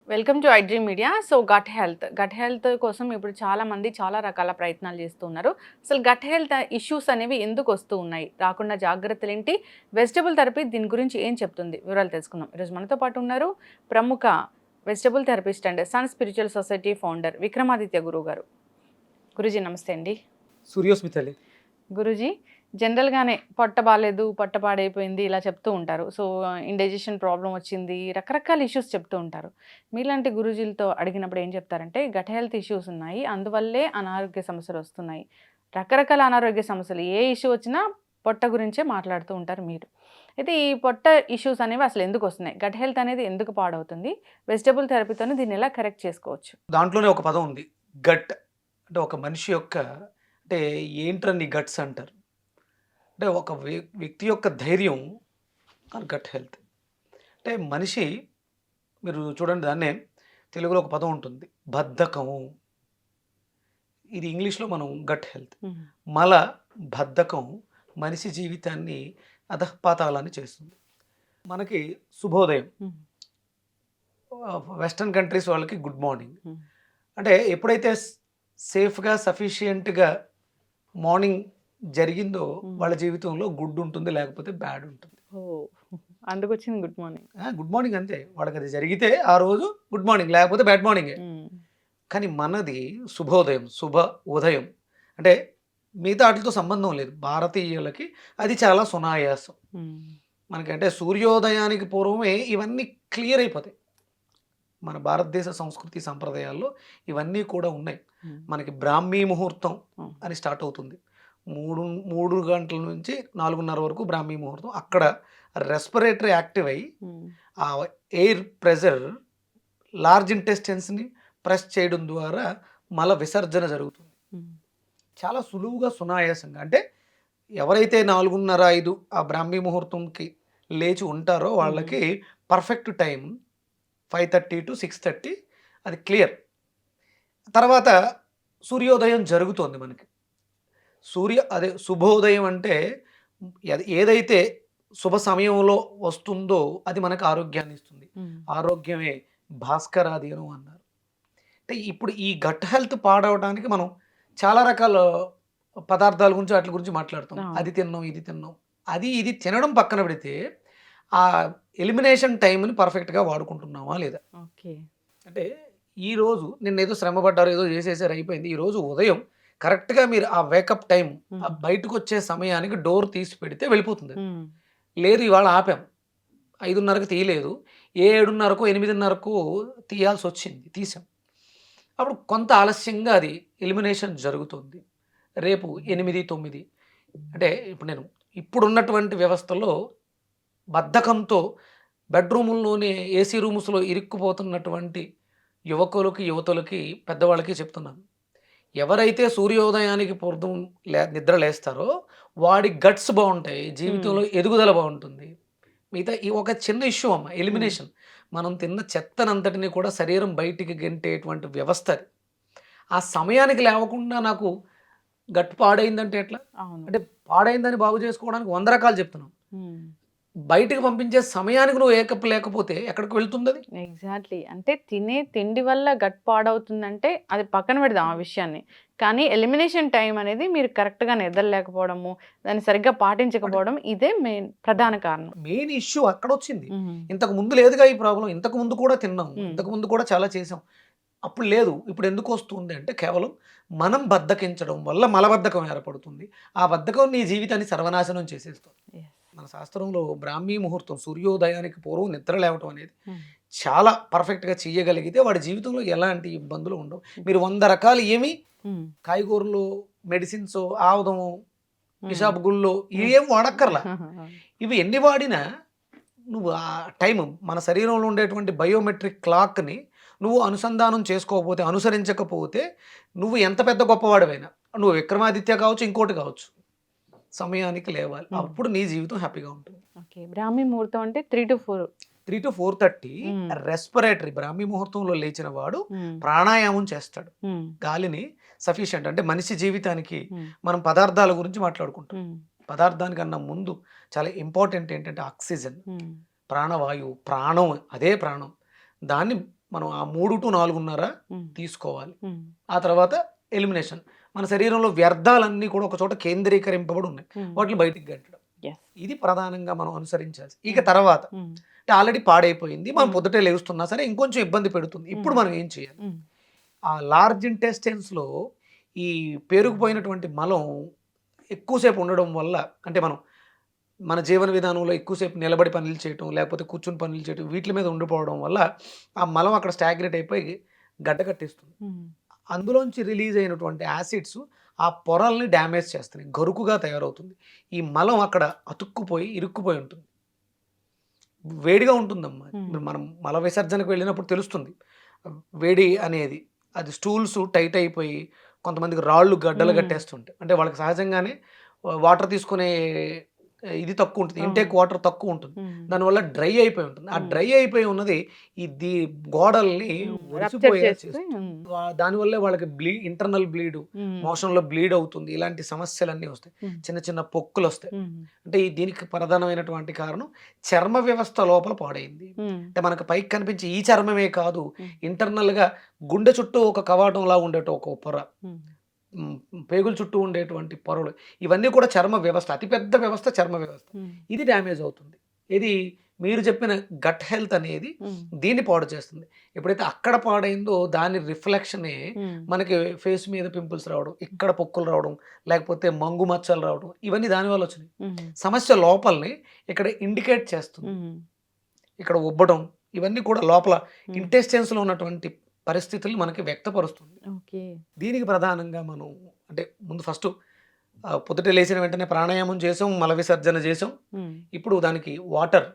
Welcome to iDream media. So gut health కోసం ఇప్పుడు చాలామంది చాలా రకాల ప్రయత్నాలు చేస్తూ ఉన్నారు. అసలు గట్ హెల్త్ ఇష్యూస్ అనేవి ఎందుకు వస్తూ ఉన్నాయి, రాకుండా జాగ్రత్తలు ఏంటి, వెజిటబుల్ థెరపీ దీని గురించి ఏం చెప్తుంది, వివరాలు తెలుసుకుందాం. ఈరోజు మనతో పాటు ఉన్నారు ప్రముఖ vegetable therapist and sun spiritual society founder Vikramaditya గురువు గారు. గురూజీ నమస్తే అండి. సూర్యోస్మితలి. గురూజీ, జనరల్గానే పొట్ట బాగాలేదు, పొట్ట పాడైపోయింది ఇలా చెప్తూ ఉంటారు. సో ఇండైజెషన్ ప్రాబ్లం వచ్చింది, రకరకాల ఇష్యూస్ చెప్తూ ఉంటారు. మీలాంటి గురూజీలతో అడిగినప్పుడు ఏం చెప్తారంటే గట్ హెల్త్ ఇష్యూస్ ఉన్నాయి, అందువల్లే అనారోగ్య సమస్యలు వస్తున్నాయి. రకరకాల అనారోగ్య సమస్యలు ఏ ఇష్యూ వచ్చినా పొట్ట గురించే మాట్లాడుతూ ఉంటారు మీరు. అయితే ఈ పొట్ట ఇష్యూస్ అనేవి అసలు ఎందుకు వస్తున్నాయి, గట్ హెల్త్ అనేది ఎందుకు పాడవుతుంది, వెజిటబుల్ థెరపీతోనే దీన్ని ఎలా కరెక్ట్ చేసుకోవచ్చు? దాంట్లోనే ఒక పదం ఉంది, గట్. అంటే ఒక మనిషి యొక్క, అంటే ఏంట్రని గట్స్ అంటారు. అంటే ఒక వ్యక్తి యొక్క ధైర్యం గట్ హెల్త్. అంటే మనిషి, మీరు చూడండి, దాన్నే తెలుగులో ఒక పదం ఉంటుంది, బద్ధకము. ఇది ఇంగ్లీష్లో మనం గట్ హెల్త్. మల బద్ధకం మనిషి జీవితాన్ని అధఃపాతాలని చేస్తుంది. మనకి శుభోదయం, వెస్టర్న్ కంట్రీస్ వాళ్ళకి గుడ్ మార్నింగ్. అంటే ఎప్పుడైతే సేఫ్గా సఫిషియెంట్గా మార్నింగ్ జరిగిందో వాళ్ళ జీవితంలో గుడ్ ఉంటుంది, లేకపోతే బ్యాడ్ ఉంటుంది. అందుకు వచ్చింది గుడ్ మార్నింగ్. గుడ్ మార్నింగ్ అంతే, వాళ్ళకి అది జరిగితే ఆ రోజు గుడ్ మార్నింగ్, లేకపోతే బ్యాడ్ మార్నింగే. కానీ మనది శుభోదయం, శుభ ఉదయం. అంటే మిగతా వాటితో సంబంధం లేదు, భారతీయులకి అది చాలా సునాయాసం. మనకంటే సూర్యోదయానికి పూర్వమే ఇవన్నీ క్లియర్ అయిపోతాయి. మన భారతదేశ సంస్కృతి సంప్రదాయాల్లో ఇవన్నీ కూడా ఉన్నాయి. మనకి బ్రాహ్మీ ముహూర్తం అని స్టార్ట్ అవుతుంది. 3 గంటల నుంచి 4:30 వరకు బ్రాహ్మీ ముహూర్తం. అక్కడ రెస్పిరేటరీ యాక్టివ్ అయ్యి ఆ ఎయిర్ ప్రెజర్ లార్జ్ ఇంటెస్టైన్స్ని ప్రెస్ చేయడం ద్వారా మల విసర్జన జరుగుతుంది. చాలా సులువుగా సునాయాసంగా. అంటే ఎవరైతే 4:30-5 ఆ బ్రాహ్మీ ముహూర్తంకి లేచి ఉంటారో వాళ్ళకి పర్ఫెక్ట్ టైం 5:30 to 6:30, అది క్లియర్. తర్వాత సూర్యోదయం జరుగుతోంది మనకి. అదే శుభోదయం అంటే ఏదైతే శుభ సమయంలో వస్తుందో అది మనకు ఆరోగ్యాన్ని ఇస్తుంది. ఆరోగ్యమే భాస్కరాధీనం అన్నారు. అంటే ఇప్పుడు ఈ గట్ హెల్త్ పాడవడానికి మనం చాలా రకాల పదార్థాల గురించి వాటి గురించి మాట్లాడుతాం. అది తిన్నాం, ఇది తిన్నాం, ఇది తినడం పక్కన పెడితే ఆ ఎలిమినేషన్ టైంని పర్ఫెక్ట్గా వాడుకుంటున్నామా లేదా? ఓకే. అంటే ఈరోజు నిన్న ఏదో శ్రమ పడ్డారు, ఏదో చేసేసారు, అయిపోయింది. ఈరోజు ఉదయం కరెక్ట్గా మీరు ఆ వేకప్ టైం, ఆ బయటకు వచ్చే సమయానికి డోర్ తీసి పెడితే వెళ్ళిపోతుంది. లేదు ఇవాళ ఆపాం, 5:30కి తీయలేదు, 7:30కో 8:30కో తీయాల్సి వచ్చింది, తీసాం. అప్పుడు కొంత ఆలస్యంగా అది ఎలిమినేషన్ జరుగుతుంది. రేపు 8, 9 అంటే ఇప్పుడు ఇప్పుడున్నటువంటి వ్యవస్థలో బద్ధకంతో బెడ్రూముల్లోనే ఏసీ రూమ్స్లో ఇరుక్కుపోతున్నటువంటి యువతులకి పెద్దవాళ్ళకి చెప్తున్నాను, ఎవరైతే సూర్యోదయానికి పూర్వం నిద్ర లేస్తారో వాడి గట్స్ బాగుంటాయి, జీవితంలో ఎదుగుదల బాగుంటుంది. మిగతా ఈ ఒక చిన్న ఇష్యూ అమ్మ, ఎలిమినేషన్. మనం తిన్న చెత్తనంతటిని కూడా శరీరం బయటికి గెంటేటువంటి వ్యవస్థ అది. ఆ సమయానికి లేవకుండా నాకు గట్టు పాడైందంటే ఎట్లా? అంటే పాడైందని బాగు చేసుకోవడానికి 100 రకాలు చెప్తున్నాం. బయటకు పంపించే సమయానికి నువ్వు ఏకప్ లేకపోతే ఎక్కడికి వెళ్తుంది అది? ఎగ్జాక్ట్లీ. అంటే తినే తిండి వల్ల గట్ పాడవుతుందంటే అది పక్కన పెడదాం ఆ విషయాన్ని. కానీ ఎలిమినేషన్ టైం అనేది మీరు కరెక్ట్గా నిద్రలేకపోవడము, దాన్ని సరిగ్గా పాటించకపోవడం, ఇదే ప్రధాన కారణం. మెయిన్ ఇష్యూ అక్కడ వచ్చింది. ఇంతకు ముందు లేదుగా ఈ ప్రాబ్లం. ఇంతకు ముందు కూడా తిన్నాం, ఇంతకు ముందు కూడా చాలా చేసాం, అప్పుడు లేదు. ఇప్పుడు ఎందుకు వస్తుంది అంటే కేవలం మనం బద్ధకించడం వల్ల మలబద్ధకం ఏర్పడుతుంది. ఆ బద్ధకం నీ జీవితాన్ని సర్వనాశనం చేసేస్తుంది. మన శాస్త్రంలో బ్రాహ్మీ ముహూర్తం, సూర్యోదయానికి పూర్వం నిద్ర లేవటం అనేది చాలా పర్ఫెక్ట్గా చేయగలిగితే వాడి జీవితంలో ఎలాంటి ఇబ్బందులు ఉండవు. మీరు 100 రకాలు ఏమి కాయగూరలు, మెడిసిన్స్, ఆముదము, పిశాబ్ గుళ్ళు ఏం వాడక్కర్లా. ఇవి ఎన్ని వాడినా నువ్వు ఆ టైం, మన శరీరంలో ఉండేటువంటి బయోమెట్రిక్ క్లాక్ని నువ్వు అనుసంధానం చేసుకోకపోతే, అనుసరించకపోతే నువ్వు ఎంత పెద్ద గొప్పవాడివైనా, నువ్వు విక్రమాదిత్య కావచ్చు, ఇంకోటి కావచ్చు, సమయానికి లేవాలి. అప్పుడు నీ జీవితం హ్యాపీగా ఉంటుంది. ఓకే. బ్రాహ్మీ ముహూర్తం అంటే 3 to 4, 3 to 4:30 రెస్పిరేటరీ. బ్రాహ్మీ ముహూర్తంలో లేచిన వాడు ప్రాణాయామం చేస్తాడు. గాలిని సఫిషియంట్, అంటే మనిషి జీవితానికి మనం పదార్థాల గురించి మాట్లాడుకుంటాం. పదార్థానికన్నా ముందు చాలా ఇంపార్టెంట్ ఏంటంటే ఆక్సిజన్, ప్రాణవాయువు, ప్రాణం, అదే ప్రాణం. దాన్ని మనం ఆ 3 to 4:30 తీసుకోవాలి. ఆ తర్వాత ఎలిమినేషన్. మన శరీరంలో వ్యర్థాలన్నీ కూడా ఒక చోట కేంద్రీకరింపబడి ఉన్నాయి, వాటిని బయటికి గంటడం. ఇది ప్రధానంగా మనం అనుసరించాల్సి. ఇక తర్వాత అంటే ఆల్రెడీ పాడైపోయింది, మనం పొద్దుటే లేస్తున్నా సరే ఇంకొంచెం ఇబ్బంది పెడుతుంది. ఇప్పుడు మనం ఏం చేయాలి? ఆ లార్జ్ ఇంటెస్టైన్స్లో ఈ పేరుకుపోయినటువంటి మలం ఎక్కువసేపు ఉండడం వల్ల, అంటే మన జీవన విధానంలో ఎక్కువసేపు నిలబడి పనులు చేయటం, లేకపోతే కూర్చుని పనులు చేయటం, వీటి మీద ఉండిపోవడం వల్ల ఆ మలం అక్కడ స్టాగ్నేట్ అయిపోయి గడ్డ కట్టేస్తుంది. అందులోంచి రిలీజ్ అయినటువంటి యాసిడ్స్ ఆ పొరల్ని డ్యామేజ్ చేస్తాయి, గరుకుగా తయారవుతుంది. ఈ మలం అక్కడ అతుక్కుపోయి ఇరుక్కుపోయి ఉంటుంది, వేడిగా ఉంటుందమ్మా. మనం మల విసర్జనకు వెళ్ళినప్పుడు తెలుస్తుంది వేడి అనేది. అది స్టూల్స్ టైట్ అయిపోయి కొంతమందికి రాళ్ళు గడ్డలు కట్టేస్తుంటాయి. అంటే వాళ్ళకి సహజంగానే వాటర్ తీసుకునే ఇది తక్కువ ఉంటుంది, ఇంటేక్ వాటర్ తక్కువ ఉంటుంది, దానివల్ల డ్రై అయిపోయి ఉంటుంది. ఆ డ్రై అయిపోయి ఉన్నది ఇది గోడల్ని ఒడిసిపోయేలా చేస్తుంది. దానివల్లే వాళ్ళకి ఇంటర్నల్ బ్లీడ్, మోషన్లో బ్లీడ్ అవుతుంది, ఇలాంటి సమస్యలన్నీ వస్తాయి, చిన్న చిన్న పొక్కులు వస్తాయి. అంటే దీనికి ప్రధానమైనటువంటి కారణం చర్మ వ్యవస్థ లోపల పాడైంది. అంటే మనకు పైకి కనిపించే ఈ చర్మమే కాదు, ఇంటర్నల్ గా గుండె చుట్టూ ఒక కవాటంలా ఉండేట ఒక పొర, పేగుల చుట్టూ ఉండేటువంటి పొరలు, ఇవన్నీ కూడా చర్మ వ్యవస్థ, అతిపెద్ద వ్యవస్థ చర్మ వ్యవస్థ. ఇది డ్యామేజ్ అవుతుంది. ఇది మీరు చెప్పిన గట్ హెల్త్ అనేది దీన్ని పాడు చేస్తుంది. ఎప్పుడైతే అక్కడ పాడైందో దాని రిఫ్లెక్షనే మనకి ఫేస్ మీద పింపుల్స్ రావడం, ఇక్కడ పొక్కులు రావడం, లేకపోతే మంగు మచ్చలు రావడం, ఇవన్నీ దానివల్ల వచ్చినాయి. సమస్య లోపలని ఇక్కడ ఇండికేట్ చేస్తుంది. ఇక్కడ ఉబ్బడం, ఇవన్నీ కూడా లోపల ఇంటెస్టైన్స్లో ఉన్నటువంటి పరిస్థితులు మనకి వ్యక్తపరుస్తుంది. దీనికి ప్రధానంగా మనం అంటే ముందు ఫస్ట్ పొద్దుట లేచిన వెంటనే ప్రాణాయామం చేసాం, మల విసర్జన చేసాం. ఇప్పుడు దానికి వాటర్,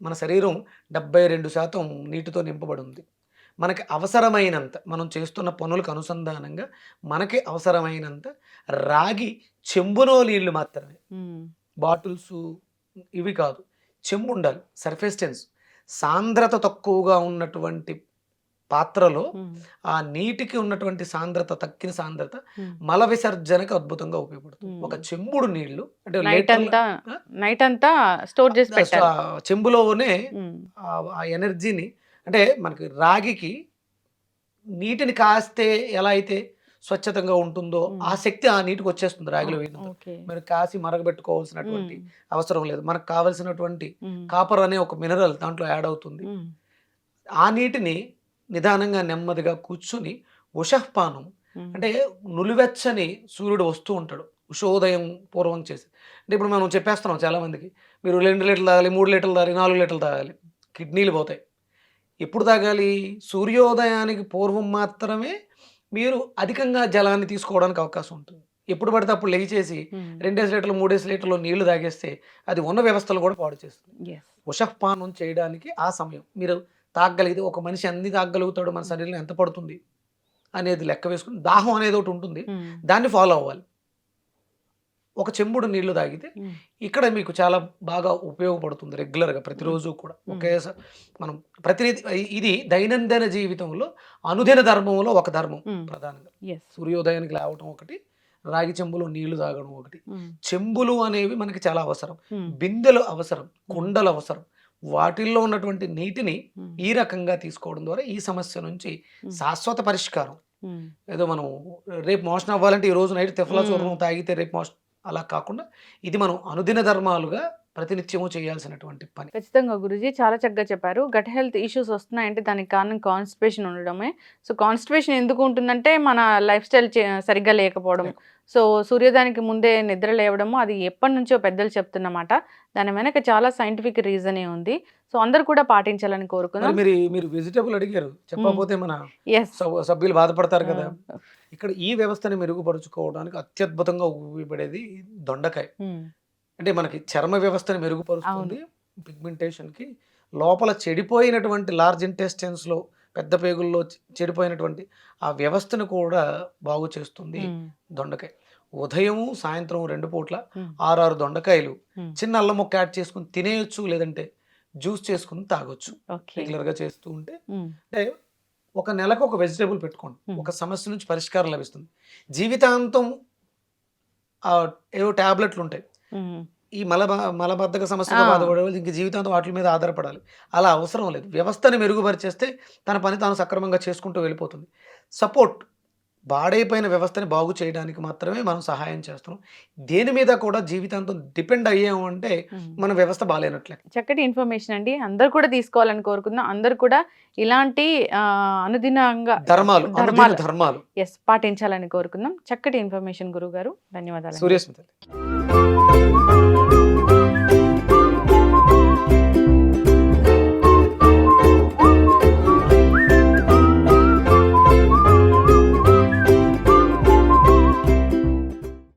మన శరీరం 72% నీటితో నింపబడి ఉంది. మనకి అవసరమైనంత, మనం చేస్తున్న పనులకు అనుసంధానంగా మనకి అవసరమైనంత రాగి చెంబులో నీళ్లు మాత్రమే, బాటిల్స్ ఇవి కాదు, చెంబు ఉండాలి. సర్ఫేస్ టెన్స్ సాంద్రత తక్కువగా ఉన్నటువంటి పాత్రలో ఆ నీటికి ఉన్నటువంటి సాంద్రత, తక్కిన సాంద్రత మల విసర్జనకు అద్భుతంగా ఉపయోగపడుతుంది. ఒక చెంబుడు నీళ్లు అంటే నైట్ అంతా స్టోర్ చేసి పెట్టాలి చెంబులోనే ఆ ఎనర్జీని. అంటే మనకి రాగికి నీటిని కాస్తే ఎలా అయితే స్వచ్ఛతంగా ఉంటుందో ఆ శక్తి ఆ నీటికి వచ్చేస్తుంది రాగిలో వేయడం. మీరు కాసి మరగబెట్టుకోవాల్సినటువంటి అవసరం లేదు. మనకు కావలసినటువంటి కాపర్ అనే ఒక మినరల్ దాంట్లో యాడ్ అవుతుంది. ఆ నీటిని నిదానంగా నెమ్మదిగా కూర్చుని ఉషఃపానం, అంటే నులివెచ్చని సూర్యుడు వస్తూ ఉంటాడు ఉషోదయం పూర్వం చేసి. అంటే ఇప్పుడు మనం చెప్పేస్తున్నాం చాలామందికి, మీరు 2 లీటర్లు తాగాలి, 3 లీటర్లు తాగాలి, 4 లీటర్లు తాగాలి, కిడ్నీలు పోతాయి. ఎప్పుడు తాగాలి? సూర్యోదయానికి పూర్వం మాత్రమే మీరు అధికంగా జలాన్ని తీసుకోవడానికి అవకాశం ఉంటుంది. ఎప్పుడు పడితే అప్పుడు లేచేసి 2 లీటర్లు 3 లీటర్లు నీళ్లు తాగేస్తే అది ఉన్న వ్యవస్థలు కూడా పాడు చేస్తుంది. ఉషఃపానం చేయడానికి ఆ సమయం మీరు తాగగలిగితే, ఒక మనిషి అన్ని తాగగలుగుతాడు, మన శరీరంలో ఎంత పడుతుంది అనేది లెక్క వేసుకుని, దాహం అనేది ఒకటి ఉంటుంది, దాన్ని ఫాలో అవ్వాలి. ఒక చెంబుడు నీళ్లు తాగితే ఇక్కడ మీకు చాలా బాగా ఉపయోగపడుతుంది రెగ్యులర్గా ప్రతిరోజు కూడా. ఒకేసారి మనం ఇది దైనందిన జీవితంలో అనుదిన ధర్మంలో ఒక ధర్మం ప్రధానంగా. సూర్యోదయానికి లేవటం ఒకటి, రాగి చెంబులో నీళ్లు తాగడం ఒకటి. చెంబులు అనేవి మనకి చాలా అవసరం, బిందెలు అవసరం, కుండలు అవసరం. వాటిల్లో ఉన్నటువంటి నీటిని ఈ రకంగా తీసుకోవడం ద్వారా ఈ సమస్య నుంచి శాశ్వత పరిష్కారం. ఏదో మనం రేపు మోషన్ అవ్వాలంటే ఈ రోజు నైట్ తెఫలా చూర్ణం తాగితే రేపు మోషన్, అలా కాకుండా ఇది మనం అనుదిన ధర్మాలుగా ప్రతినిత్యము చేయాల్సినటువంటి పని. ఖచ్చితంగా గురుజీ చాలా చక్కగా చెప్పారు. గట్ హెల్త్ ఇష్యూస్ వస్తున్నాయంటే దానికి కారణం కాన్స్టిపేషన్ ఉండడమే. సో కాన్స్టిపేషన్ ఎందుకు ఉంటుందంటే మన లైఫ్ స్టైల్ సరిగ్గా లేకపోవడం. సో సూర్యోదయానికి ముందే నిద్ర లేవడము అది ఎప్పటి నుంచో పెద్దలు చెప్తున్నమాట. దాని వెనక చాలా సైంటిఫిక్ రీజనే ఉంది. సో అందరు కూడా పాటించాలని కోరుకున్నాం. మీరు వెజిటబుల్ అడిగారు, చెప్పకపోతే మన సభ్యులు బాధపడతారు కదా. ఇక్కడ ఈ వ్యవస్థని మెరుగుపరుచుకోవడానికి అత్యద్భుతంగా ఉపయోగపడేది దొండకాయ. అంటే మనకి చర్మ వ్యవస్థని మెరుగుపరుస్తుంది, పిగ్మెంటేషన్కి, లోపల చెడిపోయినటువంటి లార్జ్ ఇంటెస్టైన్స్లో పెద్ద పేగుల్లో చెడిపోయినటువంటి ఆ వ్యవస్థను కూడా బాగు చేస్తుంది దొండకాయ. ఉదయము సాయంత్రం 2 పూట్ల 6 దొండకాయలు చిన్న అల్లం ముక్క యాడ్ చేసుకుని తినేయొచ్చు, లేదంటే జ్యూస్ చేసుకుని తాగొచ్చు. రెగ్యులర్గా చేస్తూ ఉంటే అంటే ఒక నెలకు ఒక వెజిటేబుల్ పెట్టుకోండి, ఒక సమస్య నుంచి పరిష్కారం లభిస్తుంది. జీవితాంతం ఏవో ట్యాబ్లెట్లు ఉంటాయి, ఉమ్, ఈ మలబద్ధక సమస్యతో ఆ. బాధపడే వాళ్ళు ఇంక జీవితాంతం వాటి మీద ఆధారపడాలి. అలా అవసరం లేదు. వ్యవస్థని మెరుగుపరిచేస్తే తన పని తాను సక్రమంగా చేసుకుంటూ వెళ్ళిపోతుంది. సపోర్ట్ పాడైపోయిన వ్యవస్థని బాగు చేయడానికి మాత్రమే మనం సహాయం చేస్తున్నాం. దేని మీద కూడా జీవితాంతం డిపెండ్ అయ్యాము అంటే ఉమ్. మన వ్యవస్థ బాలేనట్లే. చక్కటి ఇన్ఫర్మేషన్ అండి. అందరూ కూడా తీసుకోవాలని కోరుకుందాం. అందరూ కూడా ఇలాంటి అనుదినంగా ధర్మాలు, అనుదిన ధర్మాలు ధర్మాలు. పాటించాలని కోరుకుందాం. చక్కటి ఇన్ఫర్మేషన్ గురువు గారు. ధన్యవాదాలు. సూర్యస్మిత.